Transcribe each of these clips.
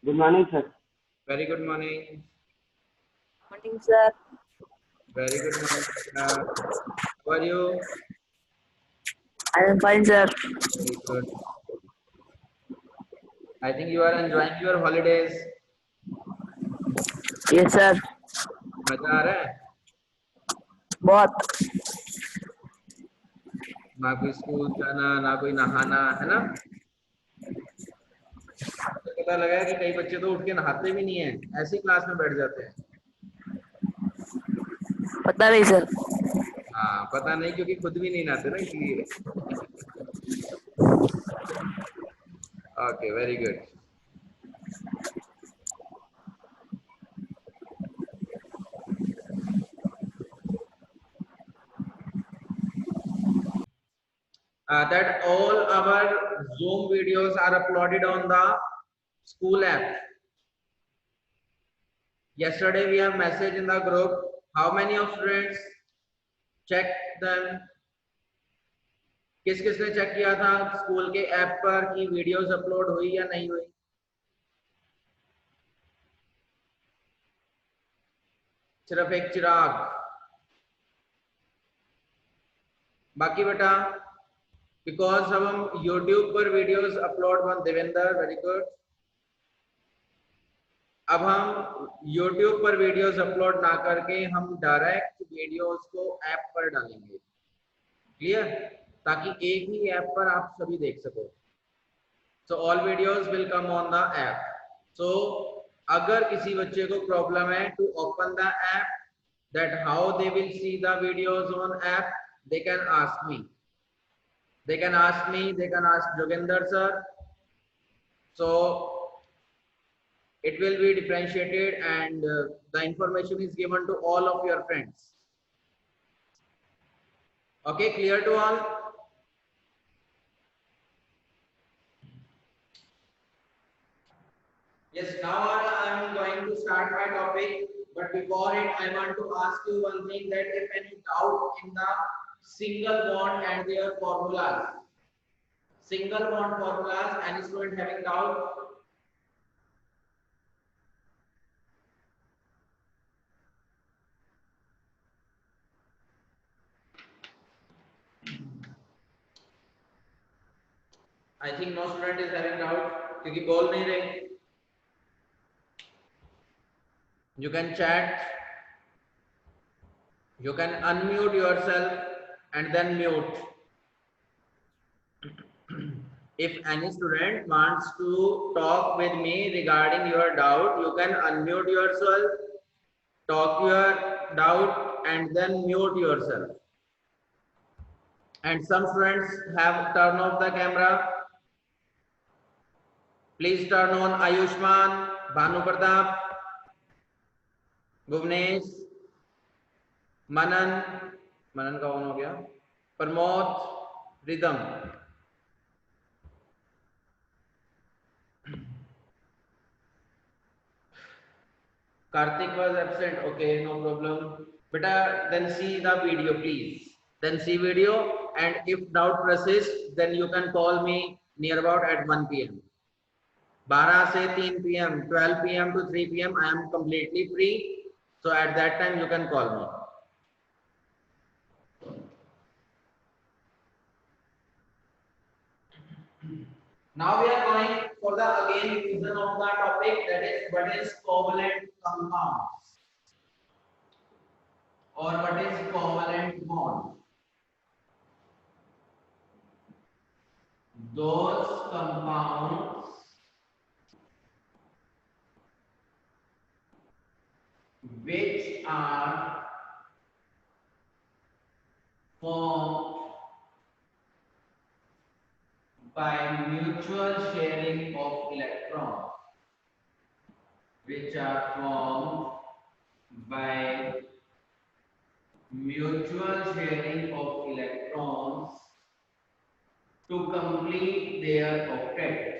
Good morning, sir. Very good morning. Morning, sir. Very good morning. How are you? I am fine, sir. Very good. I think you are enjoying your holidays. Yes, sir. मजा आ रहा है? बहुत ना कोई school जाना, ना कोई नहाना, है ना? तो पता लगा है कि कई बच्चे तो उठ के नहाते भी नहीं है, ऐसी क्लास में बैठ जाते हैं। पता नहीं, सर। हाँ, पता नहीं क्योंकि खुद भी नहीं नहाते ना इसलिए। Okay, very good. That all our Zoom videos are uploaded on the school app. Yesterday we have message in the group. How many of students checked them? किस किसने चेक किया था स्कूल के ऐप पर कि वीडियोस अपलोड हुई या नहीं हुई? सिर्फ एक चिराग। बाकी बेटा बिकॉज हम YouTube पर videos upload Devendra, very good. अब हम YouTube पर वीडियोस अपलोड ना करके हम डायरेक्ट वीडियोस को ऐप पर डालेंगे, क्लियर? ताकि एक ही ऐप पर आप सभी देख सको। So all videos will come on the app. So अगर किसी बच्चे को प्रॉब्लम है to open the app, that how they will see the videos on app, they can ask me, they can ask me, they can ask Joginder sir. So it will be differentiated and the information is given to all of your friends. Okay, clear to all? Yes, now I am going to start my topic, but before it I want to ask you one thing, that if any doubt in the single bond and their formulas, single bond formulas, any student having doubt? I think no student is having doubt क्योंकि बोल नहीं रहे. You can chat, you can unmute yourself and then mute. If any student wants to talk with me regarding your doubt, you can unmute yourself, talk your doubt and then mute yourself. And some students have turned off the camera. Please turn on Ayushman, Bhanu Pratap, Bhuvnesh, मनन का on हो गया, Pramod, rhythm. Karthik was absent. Okay, no problem. Beta, then see the video, please. Then see video, and if doubt persists, then you can call me near about at 1 p.m. 12 से 3 p.m., 12 p.m. to 3 p.m. I am completely free. So at that time you can call me. Now we are going for the again revision of the topic, that is what is covalent compounds or what is covalent bond. Those compounds which are formed by mutual sharing of electrons, which are formed by mutual sharing of electrons to complete their octet.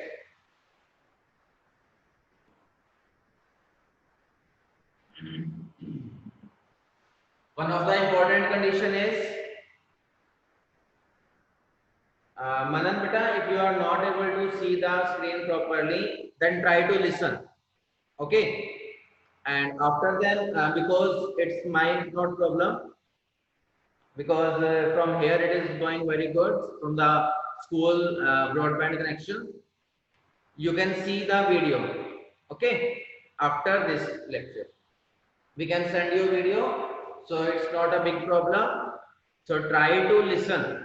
One of the important condition is Manan beta, if you are not able to see the screen properly, then try to listen. Okay. And after then, because it's my not problem, because from here it is going very good from the school broadband connection. You can see the video. Okay. After this lecture, we can send you video, so it's not a big problem. So try to listen.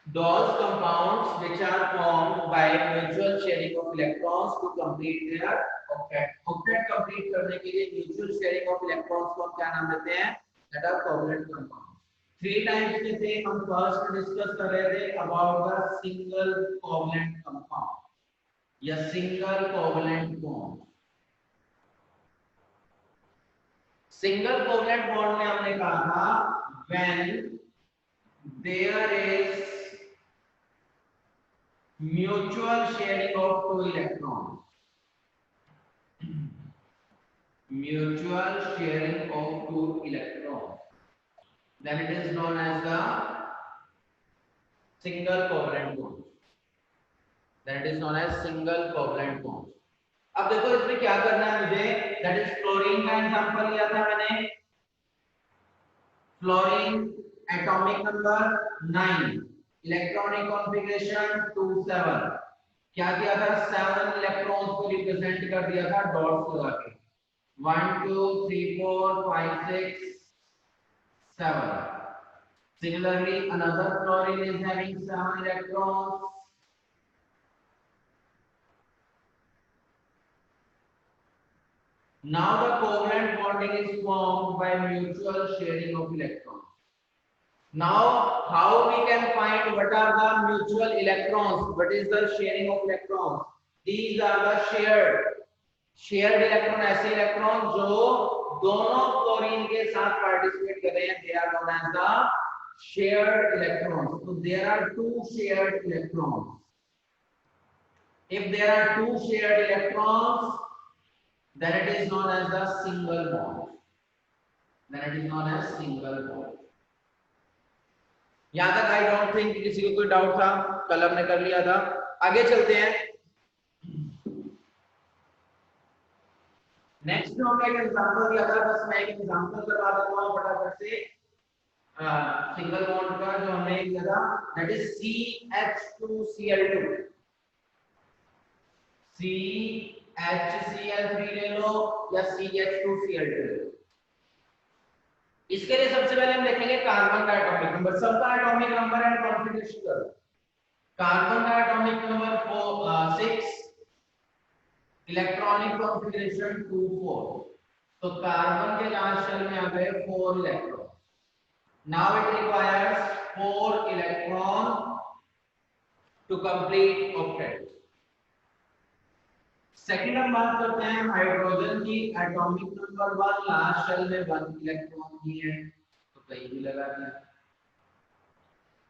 Those compounds which are formed by mutual sharing of electrons to complete their octet. Octet complete करने के लिए mutual sharing of electrons को क्या नाम देते हैं? That are covalent compounds. 3 types में से हम फर्स्ट डिस्कस कर रहे थे about the single covalent compound या single covalent bond. Single covalent bond में हमने कहा था when there is mutual sharing of 2 electrons. Mutual sharing of 2 electrons. Then it is known as the single covalent bond. Then it is known as single covalent bond. अब देखो इसमें क्या करना है मुझे, that is फ्लोरीन का example लिया था मैंने. Fluorine atomic number 9, electronic configuration 27. क्या किया था, 7 इलेक्ट्रॉन्स को रिप्रेजेंट कर दिया था डॉट्स लगा के. 1 2 3 4 5 6 7. Similarly, another fluorine is having 7 electrons. Now the covalent bonding is formed by mutual sharing of electrons. Now, how we can find what are the mutual electrons? What is the sharing of electrons? These are the shared electron. ऐसे electron जो दोनों chlorine के साथ participate कर रहे हैं, they are known as the shared electrons. So there are 2 shared electrons. If there are 2 shared electrons, then it is known as the single bond. Then it is known as single bond. यहां तक I don't think किसी को कोई doubt था, कल हमने कर लिया था. आगे चलते हैं. नेक्स्ट जो हमने एक एग्जांपल दिया था, बस मैं एक एग्जांपल करवा देता हूं फटाफट से. सिंगल बॉन्ड का जो हमने किया था, दैट इज CH2Cl2. CHCl3 ले लो या CH2Cl2. इसके लिए सबसे पहले हम देखेंगे कार्बन का एटॉमिक नंबर. सबका एटॉमिक नंबर एंड कॉन्फ़िगरेशन करो. कार्बन का एटॉमिक नंबर 6, इलेक्ट्रॉनिक कॉन्फ़िगरेशन 2 4. तो कार्बन के लास्ट शेल में आ गए 4 electron. Now it requires 4 electron to complete octet. Second हम बात करते हैं हाइड्रोजन की. एटॉमिक नंबर 1, लास्ट शेल में 1 इलेक्ट्रॉन ही है, तो कहीं भी लगा दिया.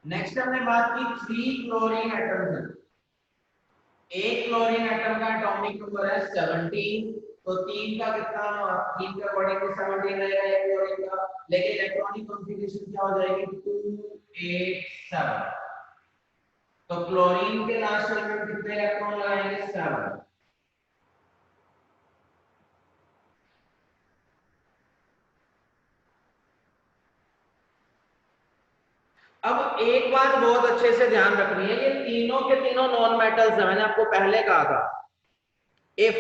नेक्स्ट हमने बात की 3 क्लोरीन एटम्स हैं. एक क्लोरीन एटम का एटॉमिक नंबर है 17. तो 3 का कितना, 3 का अकॉर्डिंग टू 17 रहेगा एक क्लोरीन का, लेकिन इलेक्ट्रॉनिक कॉन्फ़िगरेशन क्या हो जाएगी, 287. तो क्लोरीन के लास्ट शेल में कितने इलेक्ट्रॉन लगाएंगे, 7. अब एक बात बहुत अच्छे से ध्यान रखनी है, ये तीनों के तीनों नॉन मेटल्स है, मैंने आपको पहले कहा था if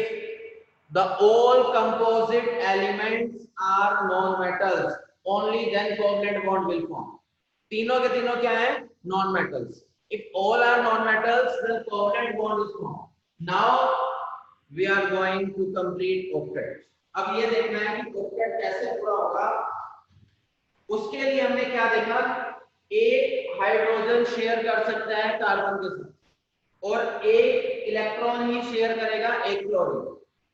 the all composite elements are non metals only then covalent bond will form. तीनों के तीनों क्या है? Non metals. If all are non metals then covalent bond is form. Now we are going to complete octet. अब ये देखना है कि ऑक्टेट कैसे पूरा होगा। उसके लिए हमने क्या देखा, एक हाइड्रोजन शेयर कर सकता है कार्बन के साथ और एक इलेक्ट्रॉन ही शेयर करेगा एक क्लोरीन।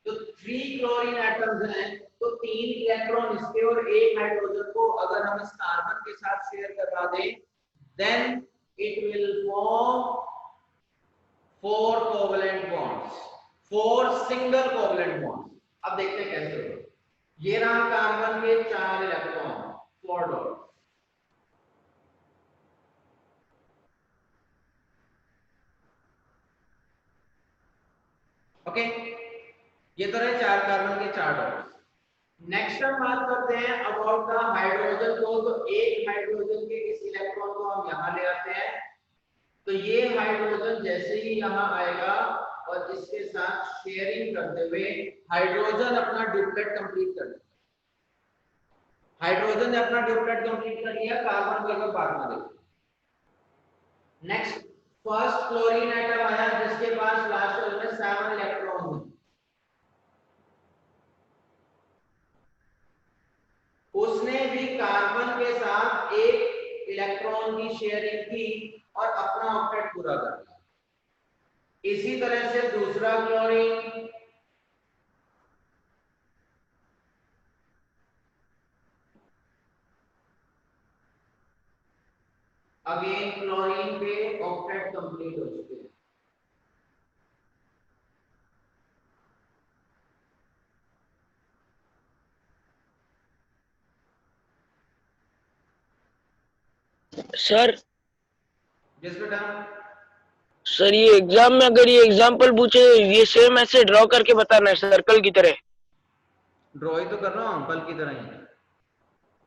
तो 3 क्लोरीन एटम्स हैं, तो 3 इलेक्ट्रॉन इसके और एक हाइड्रोजन को अगर हम इस कार्बन के साथ शेयर करवा दें, then it will form 4 covalent bonds, 4 single covalent bonds. अब देखते हैं कैसे होगा। ये रहा कार्बन के 4 इलेक्ट्रॉन, 4 डॉट। ओके, ये तो रहे 4 कार्बन के 4 डॉट्स। नेक्स्ट हम बात करते हैं अबाउट द हाइड्रोजन को। तो एक हाइड्रोजन के इस इलेक्ट्रॉन को हम यहां ले आते हैं, तो ये हाइड्रोजन जैसे ही यहां आएगा और इसके साथ शेयरिंग करते हुए हाइड्रोजन अपना ड्यूप्लेट कंप्लीट कर लेगा। हाइड्रोजन ने अपना ड्यूप्लेट कंप्लीट कर लिया, कार्बन को अगर बाद में देखो। नेक्स्ट फर्स्ट क्लोरीन एटम आया जिसके पास लास्ट में 7 इलेक्ट्रॉन है। उसने भी कार्बन के साथ एक इलेक्ट्रॉन की शेयरिंग की और अपना ऑक्टेट पूरा कर लिया। इसी तरह से दूसरा क्लोरीन, अगेन क्लोरीन के ऑक्टेट कंप्लीट हो चुके हैं। सर जिस बेटा सर ये एग्जाम में अगर ये एग्जाम्पल पूछे, ये सेम ऐसे ड्रॉ करके बताना है सर्कल की तरह? ड्रॉ ही तो कर रहा हूं, बल की तरह ही।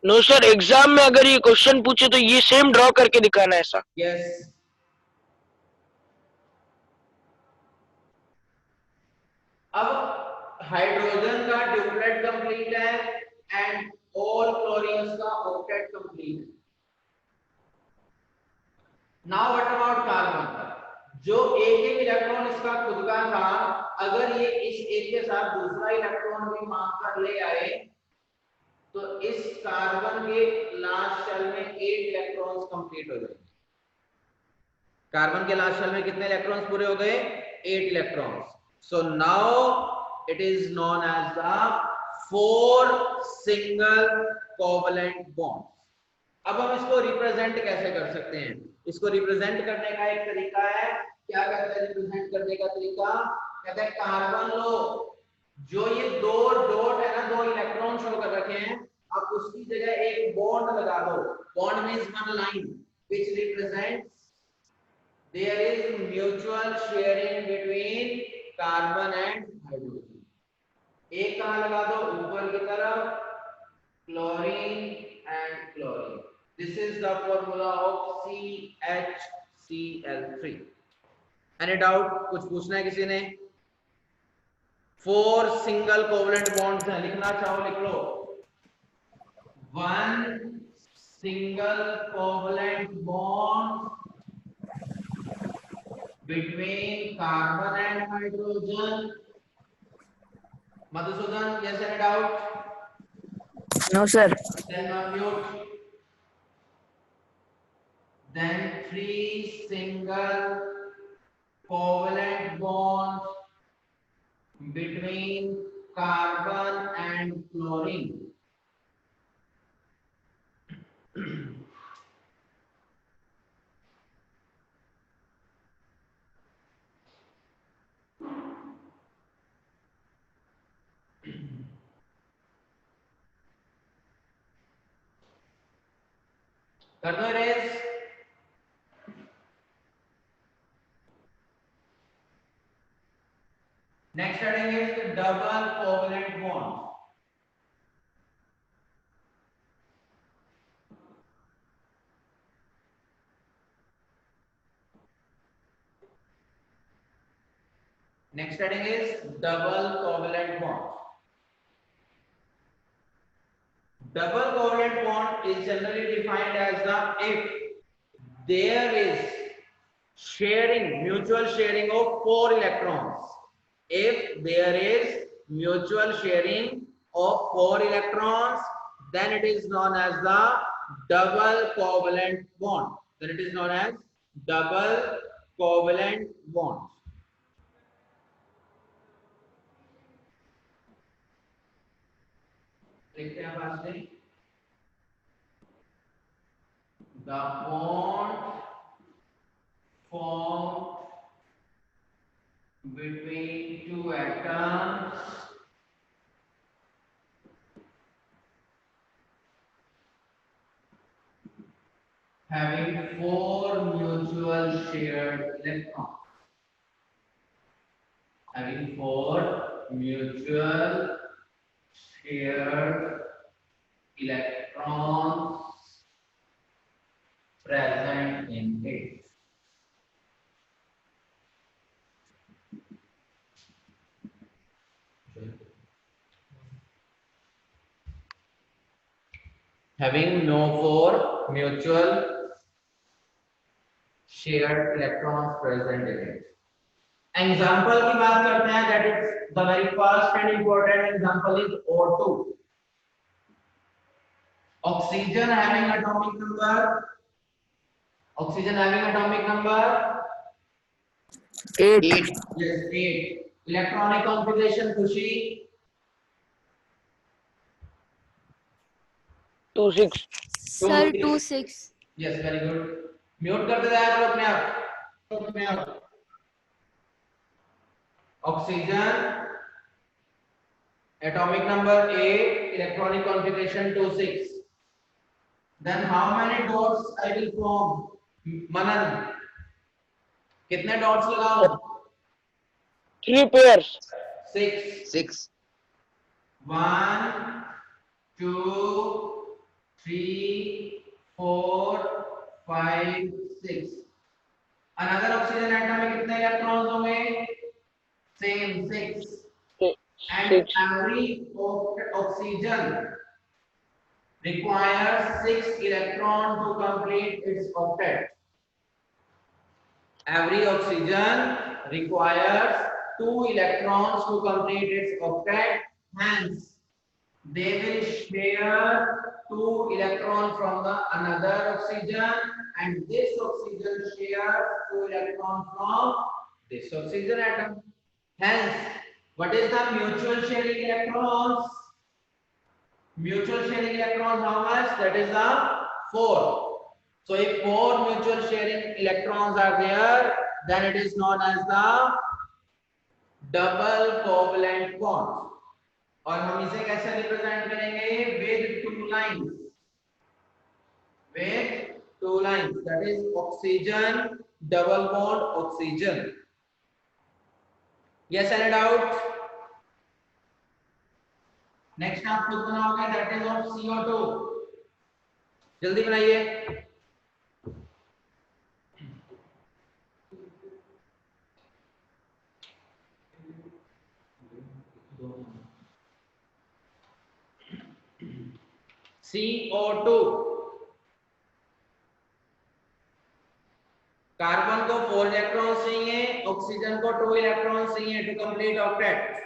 नो सर, एग्जाम में अगर ये क्वेश्चन पूछे तो ये सेम ड्रॉ करके दिखाना है ऐसा? यस। अब हाइड्रोजन का ड्यूप्लेट कंप्लीट है एंड ऑल क्लोरीन्स का ऑक्टेट कंप्लीट है। Now what about carbon? जो एक एक इलेक्ट्रॉन इसका खुद का था, अगर ये इस एक के साथ दूसरा इलेक्ट्रॉन भी मांग कर ले आए, तो इस कार्बन के लास्ट शेल में 8 इलेक्ट्रॉन्स कंप्लीट हो जाएंगे। कार्बन के लास्ट शेल में कितने इलेक्ट्रॉन्स पूरे हो गए? 8 electrons. So now it is known as the 4 single covalent bond. अब हम इसको रिप्रेजेंट कैसे कर सकते हैं? इसको रिप्रेजेंट करने का एक तरीका है। क्या कहते हैं रिप्रेजेंट करने का तरीका? कहते हैं कार्बन लो, जो ये 2 डॉट है ना, 2 इलेक्ट्रॉन शो कर रखे हैं, अब उसकी जगह एक बॉन्ड लगा दो। Bond means one line which represents there is mutual sharing between carbon and hydrogen. एक कहां लगा दो? ऊपर की तरफ, chlorine and chlorine. This is the formula of CHCl3. Any doubt? कुछ पूछना है किसी ने? 4 सिंगल कोवलेंट बॉन्ड्स हैं, लिखना चाहो लिख लो। 1 single covalent bond between carbon and hydrogen. Madhusudan, yes, any doubt? No, sir. Then mute. Then 3 single covalent bonds between carbon and chlorine. कर दो रेस। Next heading is double covalent bond. Next heading is double covalent bond. Double covalent bond is generally defined as if there is mutual sharing of 4 electrons. If there is mutual sharing of 4 electrons, then it is known as the double covalent bond. Then it is known as double covalent bond. लिखते हैं पास में the bond formed between two atoms having 4 mutual shared electrons. Having 4 mutual shared electrons present in it. Having no 4 mutual shared electrons present in it. Example की बात करते हैं, that is the very first and important example is O2. Oxygen having atomic number 8. Yes, 8. Electronic configuration Khushi 2-6. Sir, 2-6. Yes, very good. Mute करते जाया करो अपने आप. Oxygen atomic number 8, electronic configuration 2-6. Then how many dots I will form? Manan, कितने dots लगाओ? 3 pairs. 6. 1, 2, 3, 4, 5, 6. Another oxygen atom में कितने electrons होंगे? Same 6. And 6. every oxygen requires 6 electrons to complete its octet. Every oxygen requires 2 electrons to complete its octet. Hence, they will share 2 electrons from the another oxygen, and this oxygen shares 2 electrons from this oxygen atom. Hence, what is the mutual sharing electrons? Mutual sharing electrons, how much? That is the 4. So if 4 mutual sharing electrons are there, then it is known as the double covalent bond. और हम इसे कैसे represent करेंगे? With 2 lines. With 2 lines. That is oxygen, double bond, oxygen. Yes, any doubt? Next आप खुद बनाओगे, that is of CO2. जल्दी बनाइए. CO2. कार्बन को 4 इलेक्ट्रॉन चाहिए, ऑक्सीजन को 2 इलेक्ट्रॉन चाहिए टू कंप्लीट ऑक्टेट.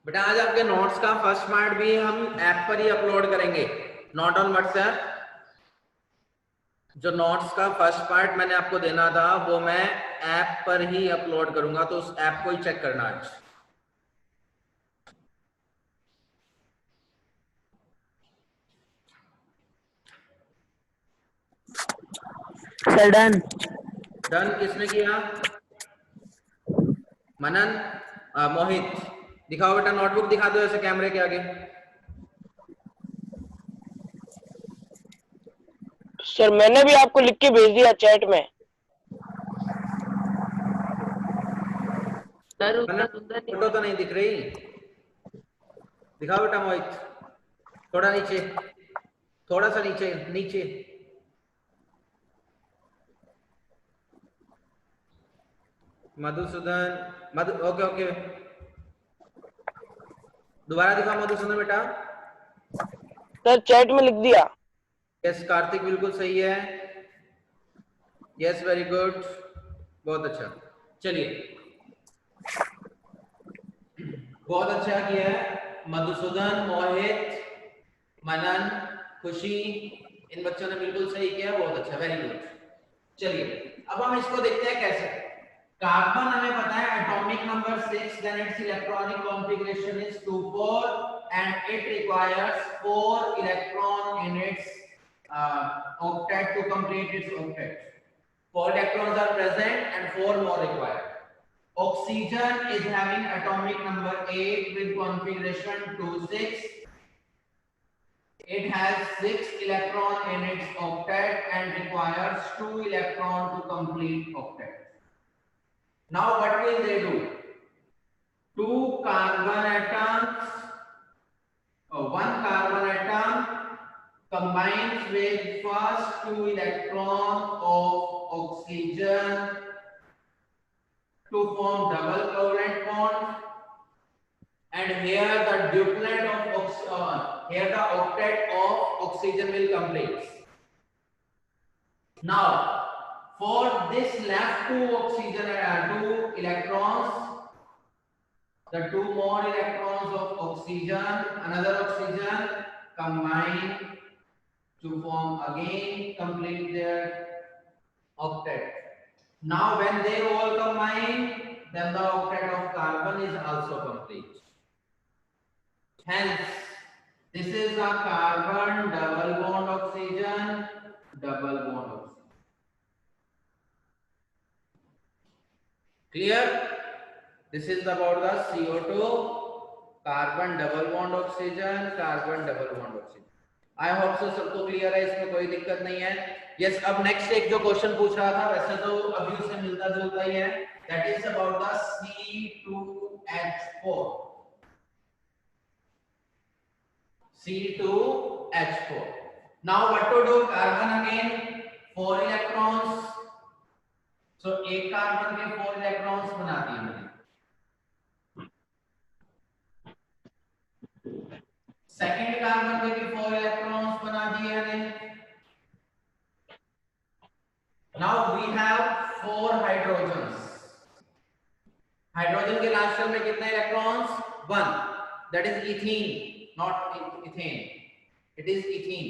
बेटा आज आपके नोट्स का फर्स्ट पार्ट भी हम ऐप पर ही अपलोड करेंगे, नॉट ऑन व्हाट्सएप. जो नोट्स का फर्स्ट पार्ट मैंने आपको देना था वो मैं ऐप पर ही अपलोड करूंगा, तो उस ऐप को ही चेक करना आज. Sir done. डन किसने किया? मनन. मोहित दिखाओ बेटा, नोटबुक दिखा दो ऐसे कैमरे के आगे. सर मैंने भी आपको लिख के भेज दिया चैट में। सर फोटो तो नहीं दिख रही, दिखाओ बेटा मोहित, थोड़ा नीचे, थोड़ा सा नीचे नीचे। मधुसूदन, मधु, ओके ओके, दोबारा दिखाओ मधुसूदन बेटा। सर चैट में लिख दिया। यस कार्तिक बिल्कुल सही है, यस वेरी गुड, बहुत अच्छा। चलिए बहुत अच्छा किया है मधुसूदन, मोहित, मनन, खुशी, इन बच्चों ने बिल्कुल सही किया, बहुत अच्छा, वेरी गुड। चलिए अब हम इसको देखते हैं कैसे। कार्बन हमें पता है atomic number 6, then its electronic configuration is 2,4 and it requires 4 electron in its octet to complete its octet. 4 electrons are present and 4 more required. Oxygen is having atomic number 8 with configuration 2,6. It has 6 electron in its octet and requires 2 electron to complete octet. Now what will they do? 2 carbon atoms, or 1 carbon atom combines with first 2 electron of oxygen to form double covalent bond, and here the duplet of here the octet of oxygen will complete. Now for this left 2 oxygen 2 electrons, the 2 more electrons of oxygen, another oxygen combine to form again complete their octet. Now when they all combine, then the octet of carbon is also complete. Hence this is a carbon double bond oxygen, double bond oxygen. Clear? This is about the CO2, carbon double bond oxygen, carbon double bond oxygen. I hope so सबको clear है, इसमें कोई दिक्कत नहीं है। Yes, अब next एक जो क्वेश्चन पूछ रहा था वैसे तो अभी उससे मिलता जुलता ही है, that is about the C2H4. C2H4. Now what to do? Carbon again 4 electrons. So एक कार्बन के 4 इलेक्ट्रॉन्स बना दिए मैंने। सेकंड कार्बन के भी 4 इलेक्ट्रॉन्स बना दिए मैंने। Now we have 4 hydrogens. Hydrogen के लास्ट शेल में कितने electrons? 1, that is ethene, not ethane, it is ethene.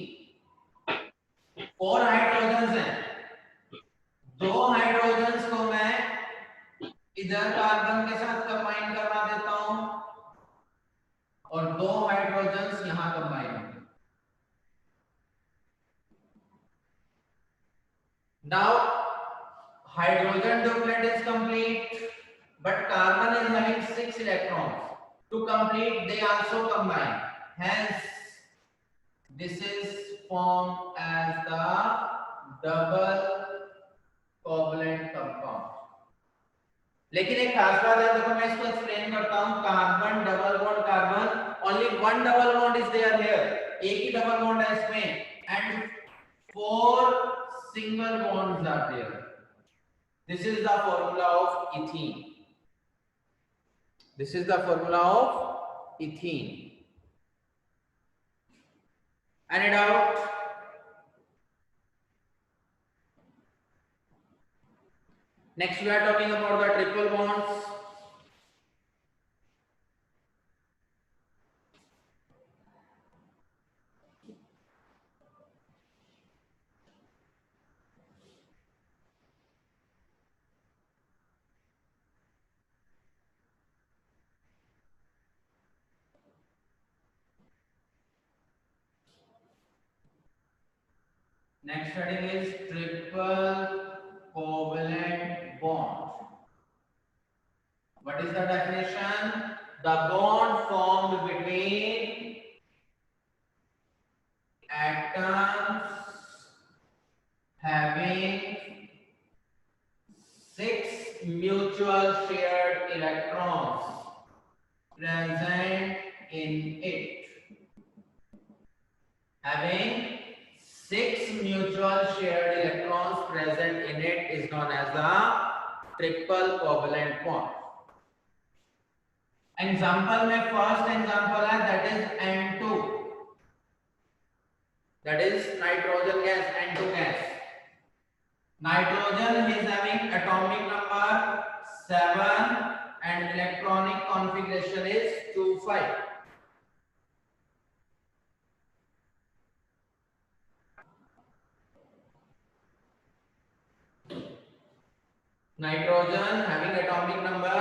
4 hydrogens हैं, 2 हाइड्रोजन्स को मैं इधर कार्बन के साथ कंबाइन करवा देता हूं और 2 हाइड्रोजन्स यहां कंबाइन होंगे। Now hydrogen duplet is complete, but carbon is having 6 electrons. To complete, they also combine. Hence, this is formed as the double covalent compound. लेकिन एक खास बात है, देखो मैं इसको एक्सप्लेन करता हूं। Carbon double bond carbon, only 1 double bond is there here, एक ही डबल बॉन्ड है इसमें, and 4 single bonds are there. This is the formula of ethene. This is the formula of ethene. And it out. Next we are talking about the triple bonds. Next heading is triple covalent bond. What is the definition? The bond formed between atoms having 6 mutual shared electrons present in it. Having 6 mutual shared electrons present in it is known as a triple covalent bond. Example में first example है, that is N2, that is nitrogen gas, N2 gas. Nitrogen is having atomic number 7 and electronic configuration is 2,5. Nitrogen having atomic number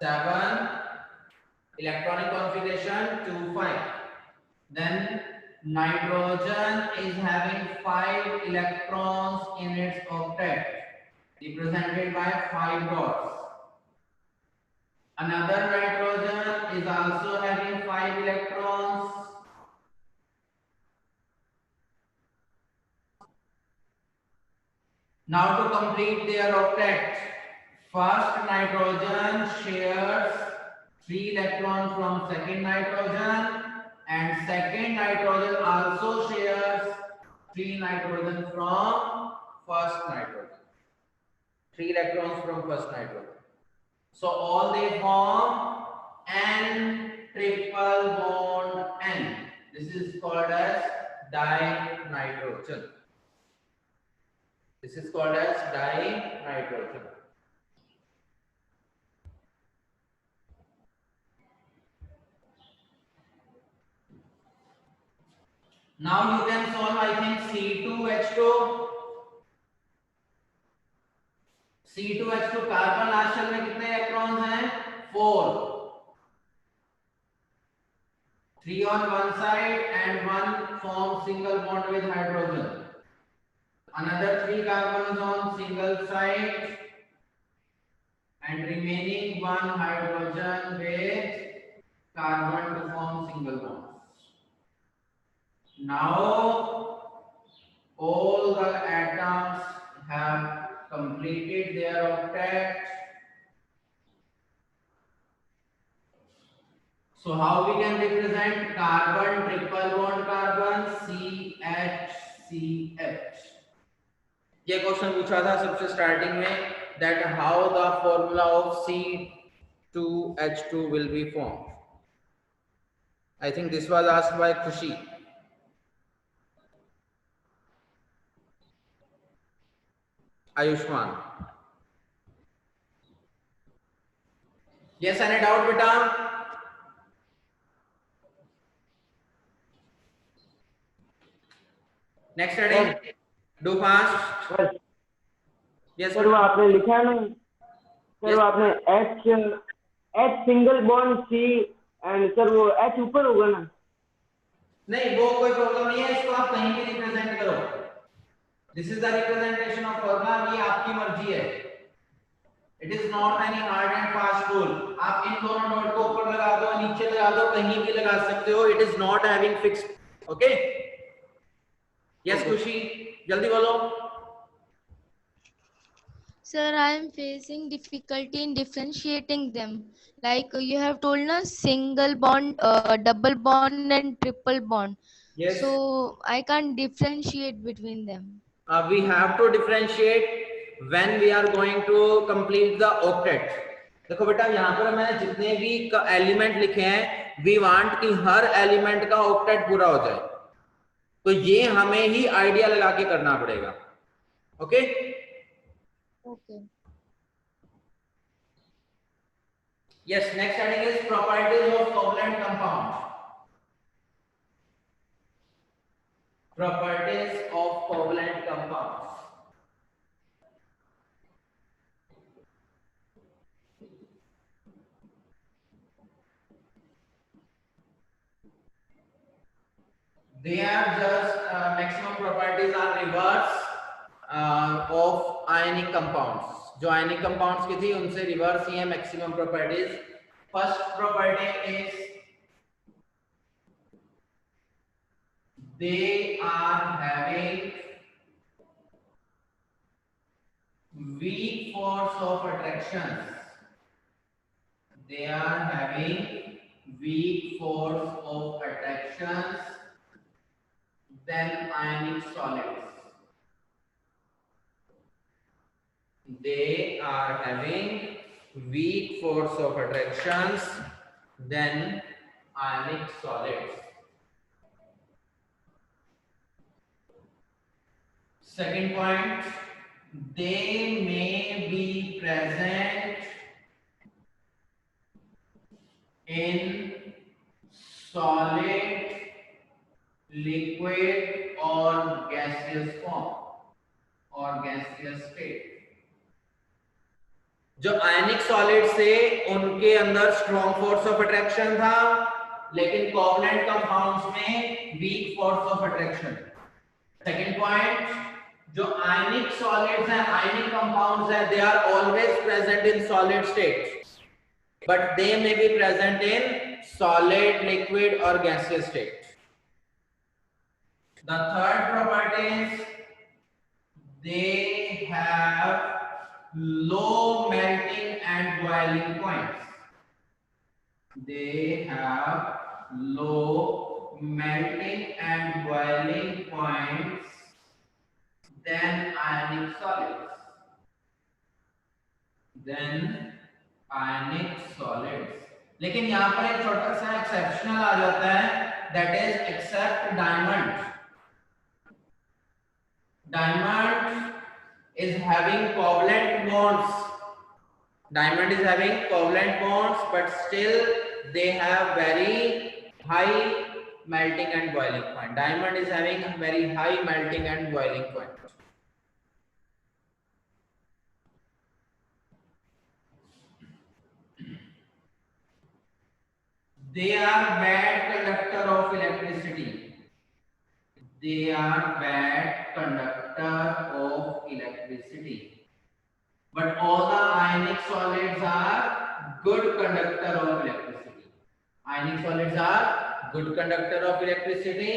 7, electronic configuration 2,5. Then nitrogen is having 5 electrons in its octet, represented by 5 dots. Another nitrogen is also having 5 electrons. Now to complete their octet, first nitrogen shares 3 electrons from second nitrogen, and second nitrogen also shares 3 nitrogen from first nitrogen. 3 electrons from first nitrogen. So all they form N triple bond N. This is called as dinitrogen. This is called as dinitrogen. Now you can solve, I think, C2H2. C2H2 carbon last shell में कितने electrons हैं? 4. 3 on one side and 1 forms single bond with hydrogen. Another 3 carbons on single side and remaining 1 hydrogen with carbon to form single bonds. Now all the atoms have completed their octet. So how we can represent carbon triple bond carbon CH. ये question पूछा था सबसे starting में, that how the formula of C2H2 will be formed. I think this was asked by Khushi. Ayushman. Yes, any doubt, beta? Next heading. Do fast. Yes. Sir वो आपने लिखा है ना सर, वो आपने H single bond C and sir वो H ऊपर होगा ना? नहीं, वो कोई प्रॉब्लम नहीं है, इसको आप कहीं भी रिप्रेजेंट करो. This is the representation of formula. ये आपकी मर्जी है. It is not any hard and fast rule. आप इन दोनों नोट को ऊपर लगा दो, नीचे लगा दो, कहीं भी लगा सकते हो. It is not having fixed. Okay. Yes खुशी, जल्दी बोलो. Sir, I am facing difficulty in differentiating them. Like you have told na single bond, double bond and triple bond. Yes. So I can't differentiate between them. We have to differentiate when we are going to complete the octet. देखो बेटा, यहाँ पर मैंने जितने भी element लिखे हैं, we want कि हर एलिमेंट का ऑक्टेट पूरा हो जाए. तो ये हमें ही आइडिया लगा के करना पड़ेगा. Okay. Okay. Yes, next heading is properties of covalent compounds. Properties of covalent compounds. They are just maximum properties are reverse of ionic compounds. जो ionic compounds की थी उनसे reverse ही है maximum properties. First property is they are having weak force of attraction. They are having weak force of attraction than ionic solids. They are having weak force of attractions than ionic solids. Second point, they may be present in solid, liquid or gaseous form or gaseous state. जो आयनिक solid से उनके अंदर strong force of attraction था, लेकिन covalent compounds में weak force of attraction. Second point, जो ionic solids हैं, ionic compounds हैं, they are always present in solid state, but they may be present in solid, liquid और gaseous state. The third property is they have low melting and boiling points. They have low melting and boiling points than ionic solids. लेकिन यहाँ पर एक छोटा सा exceptional आ जाता है, that is except diamond. Diamond is having covalent bonds. Diamond is having covalent bonds, but still they have very high melting and boiling point. Diamond is having a very high melting and boiling point. They are bad conductor of electricity. They are bad conductor of electricity. But all the ionic solids are good conductor of electricity. Ionic solids are good conductor of electricity,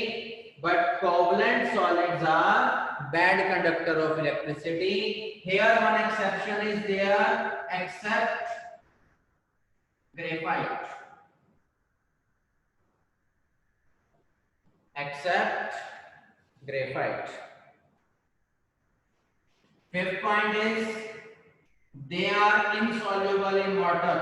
but covalent solids are bad conductor of electricity. Here one exception is there, except graphite. Except graphite. Fifth point is they are insoluble in water.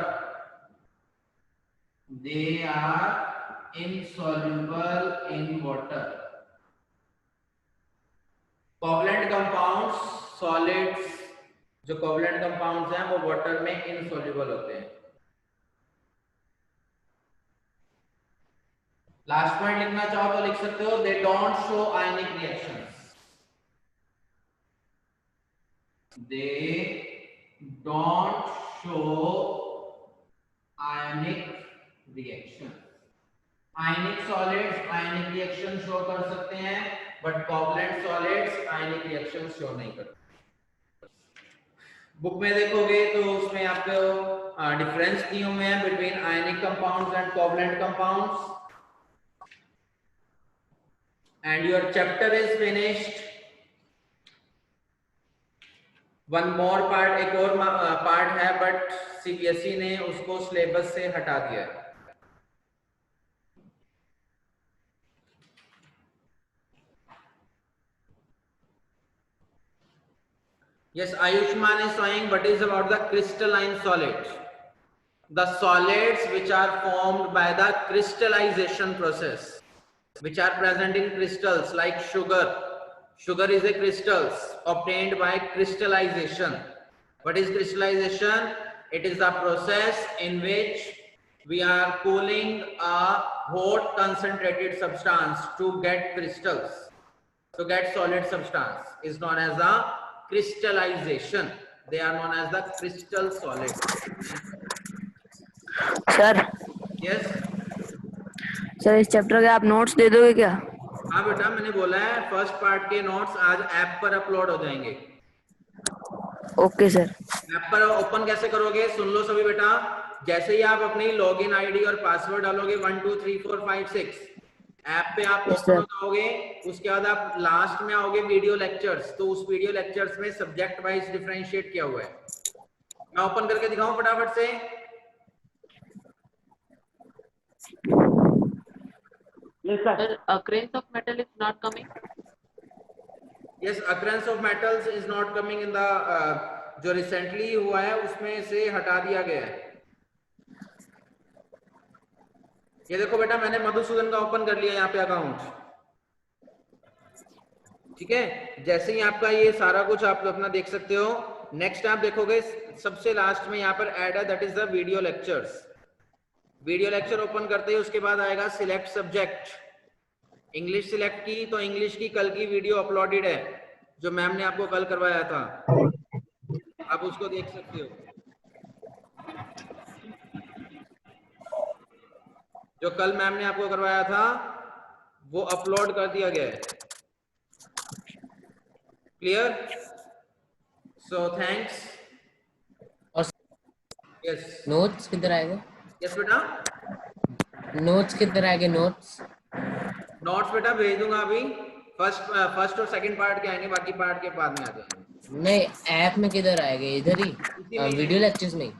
They are insoluble in water. Covalent compounds, solids, जो covalent compounds हैं वो water में insoluble होते हैं. Last point लिखना चाहो तो लिख सकते हो, they don't show ionic reactions. They don't show ionic reaction. Ionic solids ionic reaction show कर सकते हैं, but covalent solids ionic reaction show नहीं करते. बुक में देखोगे तो उसमें आपको डिफरेंस दिए हुए हैं between ionic compounds and covalent compounds. And your chapter is finished. One more part, एक और पार्ट है, बट सीबीएसई ने उसको सिलेबस से हटा दिया है. Yes, Ayushman is saying, what is about the crystalline solids? The solids which are formed by the crystallization process, which are present in crystals like sugar. Sugar is a crystals obtained by crystallization. What is crystallization? It is the process in which we are cooling a hot concentrated substance to get crystals, to get solid substance, is known as the crystallization. They are known as the crystal solids. Sir. Yes. Sir इस chapter के आप notes दे दोगे क्या? हाँ बेटा, मैंने बोला है फर्स्ट पार्ट के नोट्स आज ऐप पर अपलोड हो जाएंगे. Okay sir. ऐप पर ओपन कैसे करोगे सुन लो सभी बेटा. जैसे ही आप अपनी लॉगिन आईडी और पासवर्ड डालोगे 1 2 3 4 5 6, ऐप पे आप Yes, ओपन हो sir. जाओगे, उसके बाद आप लास्ट में आओगे वीडियो लेक्चर्स, तो उस वीडियो लेक्चर्स में सब्जेक्ट वाइज डिफरेंशिएट किया हुआ है। मैं ओपन करके दिखाऊं फटाफट से? Yes, sir. Sir, occurrence of metal is not coming. Yes, occurrence of metals is not coming in the, जो रिसेंटली हुआ है उसमें से हटा दिया गया है। ये देखो बेटा, मैंने मधुसूदन का ओपन कर लिया यहाँ पे अकाउंट, ठीक है। जैसे ही आपका ये सारा कुछ आप अपना देख सकते हो, नेक्स्ट आप देखोगे सबसे लास्ट में यहाँ पर ऐड है, that is the video lectures. Video lecture open करते ही उसके बाद आएगा सिलेक्ट सब्जेक्ट। इंग्लिश सिलेक्ट की, तो इंग्लिश की कल की वीडियो अपलोडेड है जो मैम ने आपको कल करवाया था, आप उसको देख सकते हो। जो कल मैम ने आपको करवाया था वो अपलोड कर दिया गया है। Clear? So thanks. Yes notes किधर आएगा? यस बेटा, नोट्स किधर आएंगे? नोट्स नोट्स बेटा भेज दूंगा अभी। फर्स्ट और सेकंड पार्ट के आएंगे, बाकी पार्ट के बाद में आ जाएंगे। नहीं, ऐप में किधर आएंगे? इधर ही इसी में वीडियो लेक्चर्स में ही?